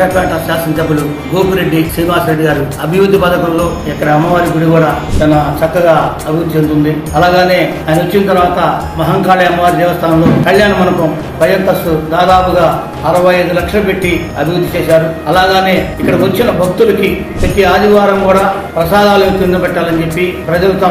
నర్సాపేట శాసనసభ్యులు గోపిరెడ్డి శ్రీనివాసరెడ్డి గారు అభివృద్ధి పథకంలో ఇక్కడ అమ్మవారి గుడి కూడా చాలా చక్కగా అభివృద్ధి చెందుతుంది. అలాగనే ఆయన వచ్చిన తర్వాత మహంకాళి అమ్మవారి దేవస్థానంలో కళ్యాణ మండపం పైంతస్తు దాదాపుగా 65 లక్షలు పెట్టి అభివృద్ధి చేశారు. అలాగానే ఇక్కడ వచ్చిన భక్తులకి ప్రతి ఆదివారం కూడా ప్రసాదాలు కింద పెట్టాలని చెప్పి ప్రజలుగా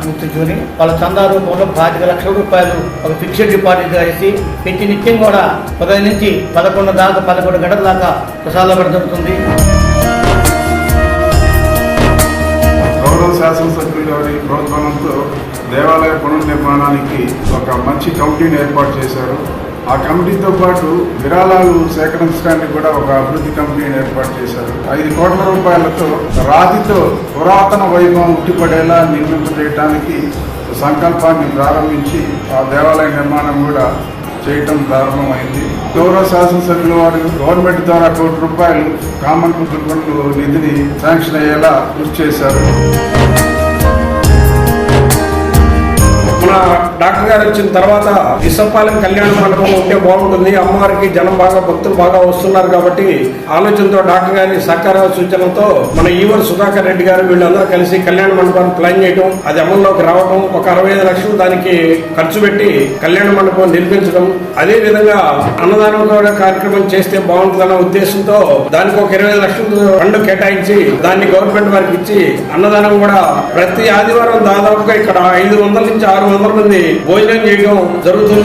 గుర్తించుకుని వాళ్ళ చందా రూపంలో 25 లక్షల రూపాయలు ఒక ఫిక్స్డ్ డిపాజిట్ గా వేసి ప్రతి నిత్యం కూడా 10 నుంచి 11 గంటల దాకా ప్రసాదాలు జరుగుతుంది. గౌరవ శాసనసభ్యులు గారి ప్రోత్సాహంతో దేవాలయ పునర్నిర్మాణానికి ఒక మంచి కమిటీని ఏర్పాటు చేశారు. ఆ కమిటీతో పాటు విరాళాలు సేకరించడానికి కూడా ఒక అభివృద్ధి కమిటీని ఏర్పాటు చేశారు. 5 కోట్ల రూపాయలతో రాతితో పురాతన వైభవం ఉట్టిపడేలా నిర్మింపజేయడానికి సంకల్పాన్ని ప్రారంభించి ఆ దేవాలయ నిర్మాణం కూడా చేయటం ప్రారంభమైంది. గౌరవ శాసనసభ్యుల వారు గవర్నమెంట్ ద్వారా 1 కోటి రూపాయలు కామన్ పీపుల్ ఫండ్ నిధిని శాంక్షన్ అయ్యేలా కృషి చేశారు. మన డాక్టర్ గారు వచ్చిన తర్వాత ఇసపాలెం కళ్యాణ మండపం ఉంటే బాగుంటుంది, అమ్మవారికి జనం బాగా భక్తులు బాగా వస్తున్నారు కాబట్టి ఆలోచనతో డాక్టర్ గారి సహకార సూచనలతో మన ఈవర్ సుధాకర్ రెడ్డి గారు వీళ్ళందరూ కలిసి కళ్యాణ మండపాన్ని ప్లాన్ చేయడం, అది అమల్లోకి రావడం, ఒక 65 లక్షలు దానికి ఖర్చు పెట్టి కళ్యాణ మండపం నిర్మించడం, అదే విధంగా అన్నదానం కూడా కార్యక్రమం చేస్తే బాగుంటుందన్న ఉద్దేశంతో దానికి ఒక 20 లక్షలు ఫండ్ కేటాయించి దాన్ని గవర్నమెంట్ వారికి ఇచ్చి అన్నదానం కూడా ప్రతి ఆదివారం దాదాపుగా ఇక్కడ 500 నుంచి 600 మంది భోజనం చేయడం జరుగుతుంది.